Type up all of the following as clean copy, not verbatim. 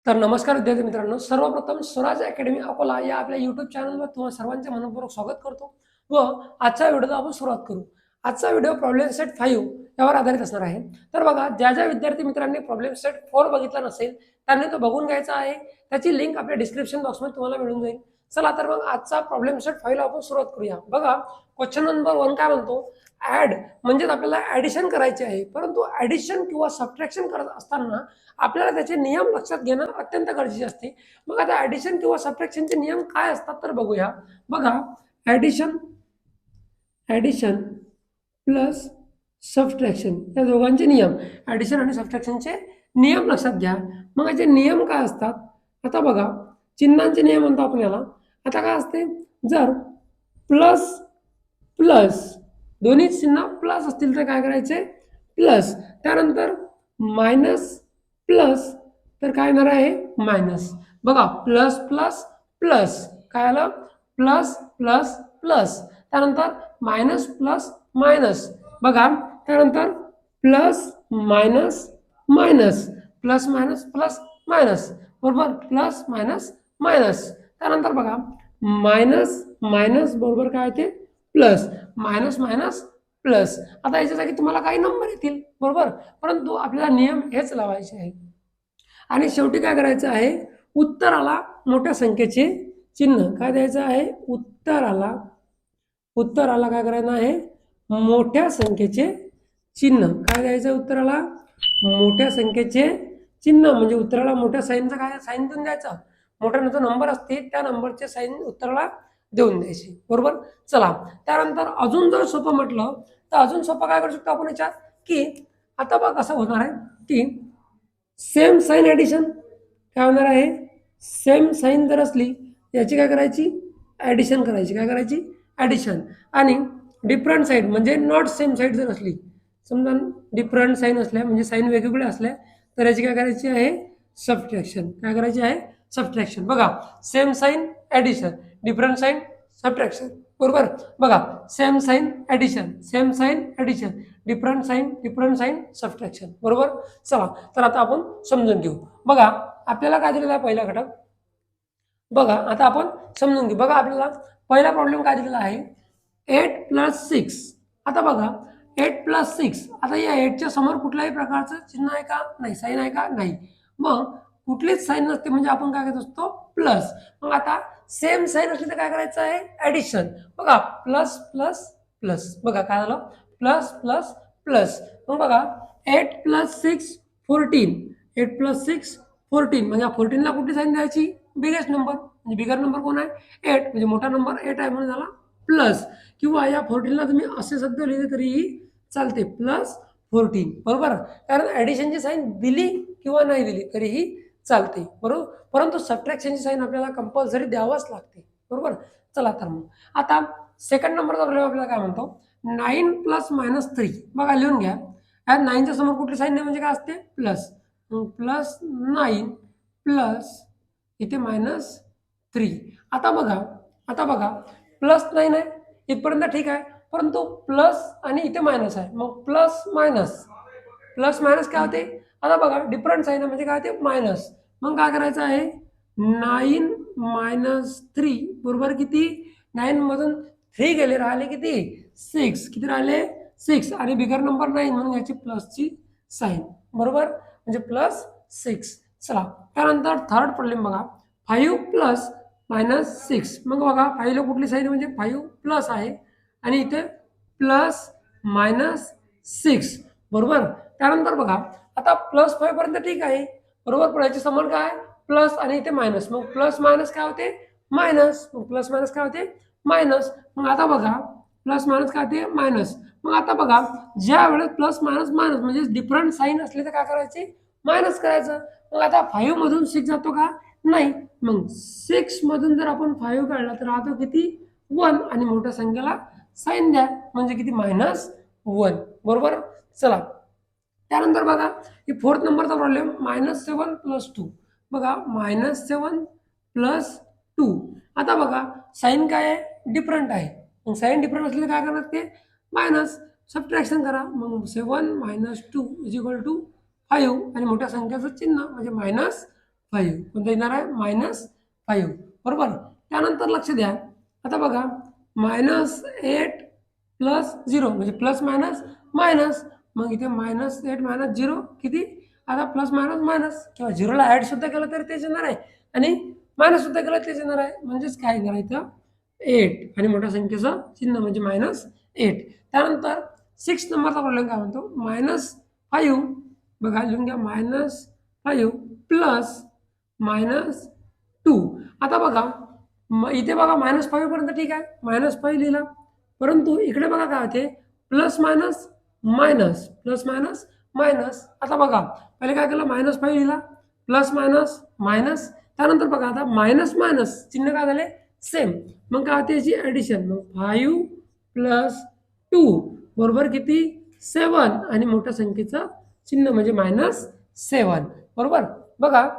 तर नमस्कार विद्यार्थी मित्रांनो, सर्वप्रथम स्वराज अकॅडमी अकोला या आपल्या यूट्यूब चॅनलवर तुम्हाला सर्वांचे मनपूर्वक स्वागत करतो व आजच्या व्हिडिओला आपण सुरुवात करू. आजचा व्हिडिओ प्रॉब्लेम सेट 5 यावर आधारित असणार आहे. तर बघा, ज्या विद्यार्थी मित्रांनी प्रॉब्लेम सेट 4 बघितला नसेल त्यांनी तो बघून घ्यायचा आहे. त्याची लिंक आपल्या डिस्क्रिप्शन बॉक्समध्ये तुम्हाला मिळून जाईल. चला तर मग आजचा प्रॉब्लेम सेट 5 ला आपण सुरुवात करूया. बघा, क्वेश्चन नंबर 1 काय म्हणतो, ऍड म्हणजे आपल्याला ऍडिशन करायची आहे, परंतु ऍडिशन किंवा सबट्रॅक्शन करत असताना आपल्याला त्याचे नियम लक्षात घेणं अत्यंत गरजेचे असते. मग आता ऍडिशन किंवा सबट्रॅक्शनचे नियम काय असतात तर बघूया. बघा, ऍडिशन ऍडिशन प्लस सबट्रॅक्शन या दोघांचे नियम, ऍडिशन आणि सबट्रॅक्शनचे नियम लक्षात घ्या. मग याचे नियम काय असतात? आता बघा, चिन्हांचे नियम म्हणतो आपण याला. आता काय असते, जर प्लस प्लस दोन्ही चिन्ह प्लस असतील तर काय करायचे, प्लस. त्यानंतर मायनस प्लस तर काय येणार आहे, मायनस. बघा, प्लस प्लस प्लस काय आलं, प्लस प्लस प्लस. त्यानंतर मायनस प्लस मायनस. बघा, त्यानंतर plus minus minus, plus minus plus minus, बरोबर, प्लस मायनस मायनस. त्यानंतर बघा, मायनस मायनस बरोबर काय ते प्लस, मायनस मायनस प्लस. आता याच्या जागी तुम्हाला काही नंबर येतील, बरोबर, परंतु आपल्याला नियम हेच लावायचे आहे. आणि शेवटी काय करायचं आहे, उत्तराला मोठ्या संख्येचे चिन्ह काय द्यायचं आहे, उत्तराला काय करायचं आहे, मोठ्या संख्येचे चिन्ह काय द्यायचं, उत्तराला मोठ्या संख्येचे चिन्ह. म्हणजे उत्तराला मोठ्या साईनचं काय साईन देऊन द्यायचं, मोठा जो नंबर असते त्या नंबरचे साईन उत्तराला देऊन द्यायची, बरोबर. चला, त्यानंतर अजून जर सोपं म्हटलं तर अजून सोपं काय करू शकतो आपण याच्यात, की आता बघ कसं होणार आहे की सेम साईन ॲडिशन काय होणार आहे, सेम साईन जर असली याची काय करायची, ॲडिशन करायची. काय करायची, ॲडिशन. आणि डिफरंट साईड म्हणजे नॉट सेम साईड जर असली, समजा डिफरंट साईन असल्या म्हणजे साईन वेगवेगळ्या असल्या तर याची काय करायची आहे, सबट्रॅक्शन. काय करायची आहे, सबट्रॅक्शन. बघा, same sign addition, different sign subtraction, बरोबर. बघा, same sign addition, same sign addition, different sign subtraction, बरोबर. चला तर आता आपण समजून घेऊ. बघा, आपल्याला काय दिलेला आहे पहिला घटक. बघा, आता आपण समजून घेऊ. बघा, आपल्याला पहिला प्रॉब्लेम काय दिलेला आहे, 8 + 6. आता बघा, 8 + 6, आता या 8च्या समोर कुठल्याही प्रकारचं चिन्ह आहे का, नाही. साईन आहे का, नाही. मग कुठलीच साईन नसते म्हणजे आपण काय करत असतो, प्लस. मग आता सेम साईन असली तर काय करायचं आहे, ॲडिशन. बघा, प्लस प्लस प्लस. बघा काय झालं, प्लस प्लस प्लस. मग बघा, 8 + 6 14. 8 + 6 14. म्हणजे 14ला कुठली साईन द्यायची, बिगेस्ट नंबर. म्हणजे बिगर नंबर कोण आहे, 8. म्हणजे मोठा नंबर 8 आहे म्हणून झाला प्लस. किंवा या 14ला तुम्ही असे शब्द लिहिले तरीही चालते, प्लस 14, बरोबर. कारण ॲडिशनची साईन दिली किंवा नाही दिली तरीही चालते, बरोबर. परंतु सबट्रॅक्शनची साईन आपल्याला कंपल्सरी द्यावंच लागते, बरोबर. चला तर मग आता सेकंड नंबरचा प्रॉब्लेम आपल्याला काय म्हणतो, 9 + -3. बघा, लिहून घ्या. या 9च्या समोर कुठली साईन नाही म्हणजे काय असते, प्लस. प्लस 9 प्लस इथे -3. आता बघा, प्लस 9 आहे इथपर्यंत ठीक आहे, परंतु प्लस आणि इथे मायनस आहे. मग प्लस मायनस काय होते, आता बघा डिफरंट साईन म्हणजे काय होते, मायनस. मग काय करायचं आहे, 9 - 3 बरोबर किती, 9 मधून 3 गेले, राहिले किती, 6. किती राहिले, 6. आणि बिगर नंबर 9 म्हणून याची प्लसची साईन, बरोबर, म्हणजे +6. चला, त्यानंतर थर्ड प्रॉब्लेम बघा, 5 + -6. मग बघा, 5ला कुठली साईन म्हणजे 5 प्लस आहे आणि इथे प्लस -6, बरोबर. त्यानंतर बघा, आता +5 पर्यंत ठीक आहे, बरोबर, पण याची समोर काय, प्लस आणि इथे मायनस. मग प्लस मायनस काय होते, मायनस. मग प्लस मायनस काय होते, मायनस. मग आता बघा, प्लस मायनस काय होते, मायनस. मग आता बघा, ज्या वेळेस प्लस मायनस मायनस म्हणजे डिफरंट साईन असले तर काय करायचे, मायनस करायचं. मग आता 5 मधून 6 जातो का, नाही. मग 6 मधून जर आपण 5 काढला तर राहतो किती, 1. आणि मोठ्या संख्येला साईन द्या म्हणजे किती, -1, बरोबर. चला, त्यानंतर बघा, ही फोर्थ नंबरचा प्रॉब्लेम, -7 + 2. बघा, -7 + 2. आता बघा, साईन काय आहे, डिफरंट आहे. मग साईन डिफरंट असले काय करणार ते, मायनस. सबट्रॅक्शन करा. मग 7 - 2 = 5 आणि मोठ्या संख्येचं चिन्ह म्हणजे -5. कोणता येणार आहे -5 बरोबर. त्यानंतर लक्ष द्या, आता बघा -8 प्लस 0 म्हणजे प्लस मायनस मायनस, मग इथे -8 मायनस 0 किती, आता प्लस मायनस मायनस किंवा झिरोला ऍड सुद्धा केलं तरी तेच येणार आहे आणि मायनस सुद्धा केलं तेच येणार आहे, म्हणजेच काय येणार इथं 8 आणि मोठ्या संख्येचं चिन्ह म्हणजे -8. त्यानंतर 6 नंबरचा प्रॉब्लेम काय म्हणतो, -5 बघा लिहून घ्या, -5 प्लस -2. आता बघा इथे बघा -5 पर्यंत ठीक आहे, -5 लिहिला, परंतु इकडे बघा काय होते plus minus minus plus minus minus. आता बघा पहिले काय केलं, -5 लिहिला, प्लस मायनस मायनस, त्यानंतर बघा आता मायनस मायनस चिन्ह काय झाले सेम, मग काय होते याची ऍडिशन, मग 5 प्लस 2 बरोबर किती 7 आणि मोठ्या संख्येचं चिन्ह म्हणजे -7 बरोबर. बघा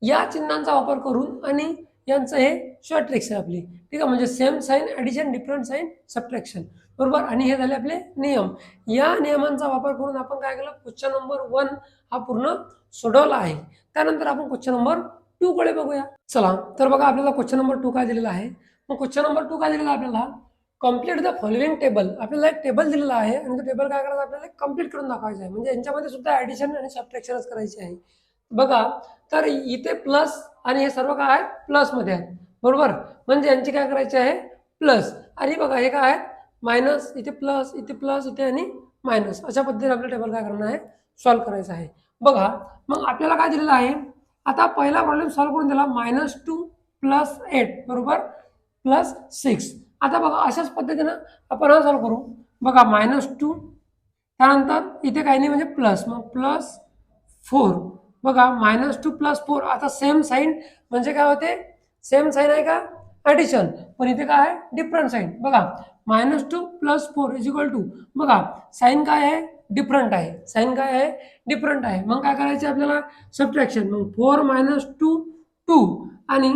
या चिन्हांचा वापर करून आणि यांचं हे शॉर्ट ट्रिक्स आहे आपली, ठीक आहे, म्हणजे same sign addition, different sign subtraction बरोबर. आणि हे झाले आपले नियम. या नियमांचा वापर करून आपण काय केलं, क्वेश्चन नंबर 1 हा पूर्ण सोडवला आहे. त्यानंतर आपण क्वेश्चन नंबर 2 कडे बघूया. चला तर बघा आपल्याला क्वेश्चन नंबर 2 काय दिलेला आहे, मग क्वेश्चन नंबर 2 काय दिलेला आहे आपल्याला, कम्प्लीट द फॉलोइंग टेबल. आपल्याला एक टेबल दिलेला आहे आणि तो टेबल काय करायचं आपल्याला कम्प्लीट करून दाखवायचं आहे, म्हणजे यांच्यामध्ये सुद्धा ऍडिशन आणि सबट्रॅक्शनच करायची आहे. बघा तर इथे प्लस आणि हे सर्व काय आहे प्लस मध्ये आहेत बरोबर, म्हणजे यांची काय करायची आहे प्लस, आणि बघा हे काय आहे मायनस, इथे प्लस इथे आणि मायनस, अशा पद्धतीने आपलं टेबल काय करणार आहे सॉल्व्ह करायचं आहे. बघा मग आपल्याला काय दिलेलं आहे, आता पहिला प्रॉब्लेम सॉल्व्ह करून दिला -2 प्लस 8 बरोबर प्लस 6. आता बघा अशाच पद्धतीनं आपण हा सॉल्व्ह करू. बघा -2 त्यानंतर इथे काही नाही म्हणजे प्लस, मग प्लस 4 बघा -2 प्लस 4, आता सेम साईन म्हणजे काय होते सेम साईन आहे का ऍडिशन, पण इथे काय आहे डिफरंट साईन. बघा -2 प्लस 4 इज इक्वल टू, बघा साईन काय आहे डिफरंट आहे, साईन काय आहे डिफरंट आहे, मग काय करायचे आपल्याला सबट्रॅक्शन, मग 4 - 2 2 आणि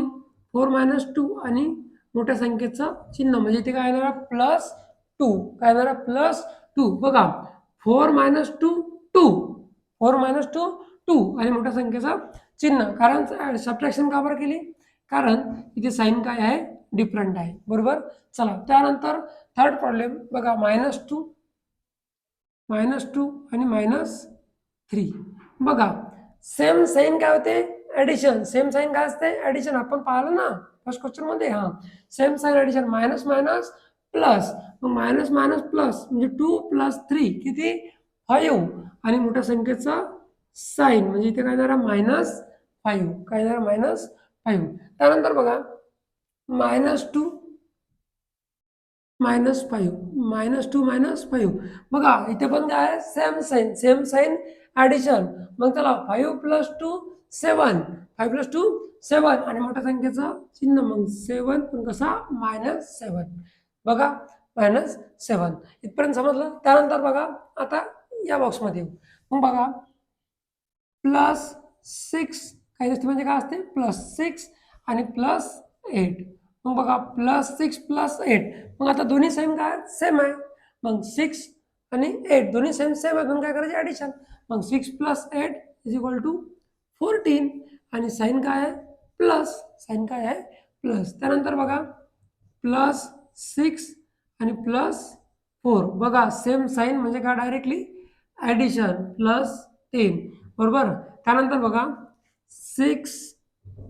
4 - 2 आणि मोठ्या संख्येचं चिन्ह म्हणजे इथे काय येणार +2, काय येणार +2. बघा 4 - 2 2 4 - 2 2 आणि मोठ्या संख्येचं चिन्ह, कारण सबट्रॅक्शन का बरं केली, कारण इथे साईन काय आहे डिफरंट आहे बरोबर. चला त्यानंतर थर्ड प्रॉब्लेम बघा -2 आणि -3 बघा सेम साईन काय होते ऍडिशन, सेम साईन काय असते ऍडिशन, आपण पाहिलं ना फर्स्ट क्वेश्चन मध्ये, हा same sign addition minus minus plus, मग मायनस मायनस प्लस म्हणजे 2 + 3 किती 5 आणि मोठ्या संख्येचा साईन म्हणजे इथे काय येणार -5, काय येणार -5. त्यानंतर बघा -2 -5 बघा इथे पण काय सेम साईन ऍडिशन, मग त्याला 5 + 2 7 5 + 2 7 आणि मोठ्या संख्येचं चिन्ह मग 7 पण कसा -7 बघा -7 इथपर्यंत समजलं. त्यानंतर बघा आता या बॉक्समध्ये येऊ, मग बघा +6 काही असते म्हणजे काय असते +6 आणि +8, मग बघा +6 +8, मग आता दोन्ही सेम काय सेम आहे, मग 6 आणि 8 दोन्ही सेम आहे, म्हणून काय करायचे ऍडिशन, मग 6 + 8 इज इक्वल टू 14 आणि साईन काय आहे प्लस, साईन काय आहे प्लस. त्यानंतर बघा +6 आणि +4 बघा सेम साईन म्हणजे काय डायरेक्टली ऍडिशन +10 बरोबर. त्यानंतर बघा 6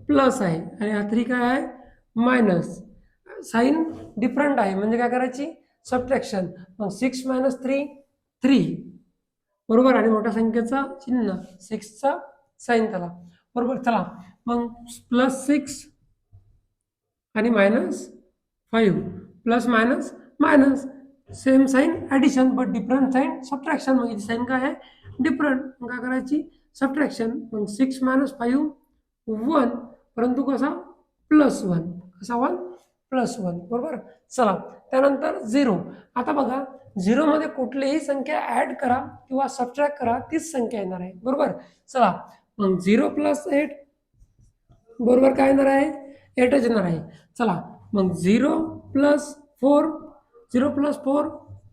प्लस आहे आणि हा 3 काय आहे मायनस, साईन डिफरंट आहे म्हणजे काय करायची सबट्रॅक्शन, मग 6 - 3 3 बरोबर आणि मोठ्या संख्येचं चिन्ह 6चा साईन त्याला बरोबर. चला मग +6 आणि -5 plus minus minus same sign addition but different sign subtraction, मग इथे साईन काय आहे डिफरंट, मग काय करायची सबट्रॅक्शन, मग 6 - 5 1 परंतु कसा +1, कसा 1 +1 बरोबर. चला त्यानंतर 0. आता बघा 0 मध्ये कुठलीही संख्या ऍड करा किंवा सबट्रॅक्ट करा तीच संख्या येणार आहे बरोबर. चला मग 0 + 8 बरोबर काय येणार आहे 8च येणार आहे. चला मग 0 + 4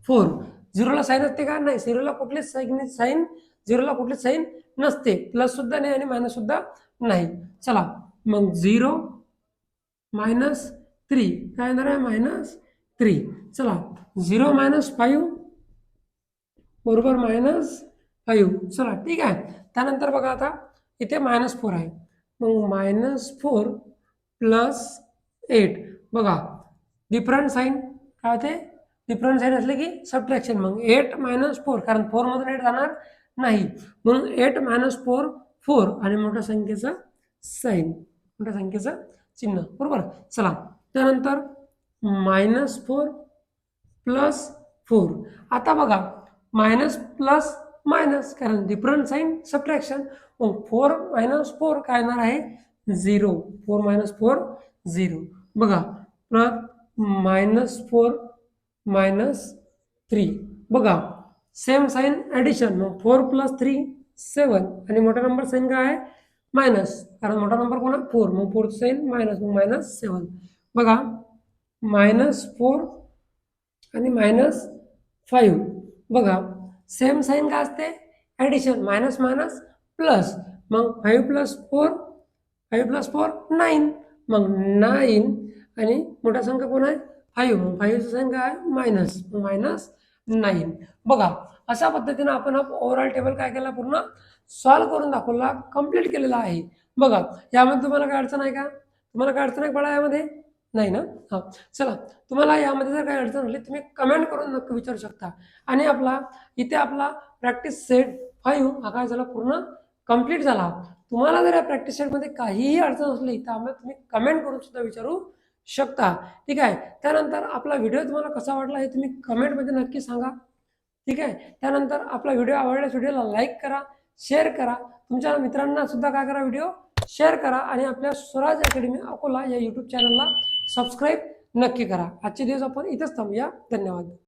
4 झिरोला साईन असते का नाही, झिरोला कुठलीच साईन नसते, प्लस सुद्धा नाही आणि मायनस सुद्धा नाही. चला मग 0 -3 काय येणार आहे -3. चला 0 - 5 बरोबर -5. चला ठीक आहे. त्यानंतर बघा आता इथे -4 आहे, मग -4 + 8 बघा डिफरंट साईन काय होते, डिफरंट साईन असले की सबट्रॅक्शन. मग 8 - 4 कारण 4 मधून 8 जाणार नाही, म्हणून 8 - 4 4 आणि मोठ्या संख्येचं साईन, मोठ्या संख्येचं चिन्ह बरोबर. चला त्यानंतर -4 + 4. आता बघा मायनस प्लस मायनस कारण डिफरंट साईन सबट्रॅक्शन. मग 4 - 4 काय येणार आहे 0. 4 - 4 0. बघा परत -4 - 3 बघा सेम साईन ॲडिशन. मग 4 + 3 7 आणि मोठा नंबर साईन काय आहे मायनस कारण मोठा नंबर कोण आहे 4. मग 4 साईन मायनस, मग -7 बघा -4 आणि -5 बघा सेम साईन काय असते ॲडिशन, मायनस मायनस प्लस. मग 5 + 4 5 + 4 9. मग 9 आणि मोठा संख्या कोण आहे 5. मग 5चं साईन काय आहे मायनस, -9 बघा. अशा पद्धतीने आपण हा ओव्हरऑल टेबल काय केला पूर्ण सॉल्व्ह करून दाखवला, कंप्लीट केलेला आहे. बघा यामध्ये तुम्हाला काय अडचण आहे का, तुम्हाला काय अडचण आहे बाळा यामध्ये नाही ना. हां चला तुम्हाला यामध्ये जर काही अडचण आली तुम्ही कमेंट करून नक्की विचारू शकता. आणि इथे आपला प्रॅक्टिस सेट 5 हा काय झाला पूर्ण कंप्लीट झाला. तुम्हाला जर या प्रॅक्टिस सेटमध्ये काहीही अडचण असली तर आम्हाला तुम्ही कमेंट करून सुद्धा विचारू शकता. ठीक आहे. त्यानंतर आपला व्हिडिओ तुम्हाला कसा वाटला हे तुम्ही कमेंटमध्ये नक्की सांगा. ठीक आहे. त्यानंतर आपला व्हिडिओ आवडल्यास व्हिडिओला लाईक करा, शेअर करा, तुमच्या मित्रांना सुद्धा काय करा व्हिडिओ शेअर करा आणि आपल्या स्वराज अकॅडमी अकोला या यूट्यूब चॅनलला सबस्क्राईब नक्की करा. आजचे दिवस आपण इथेच थांबूया. धन्यवाद.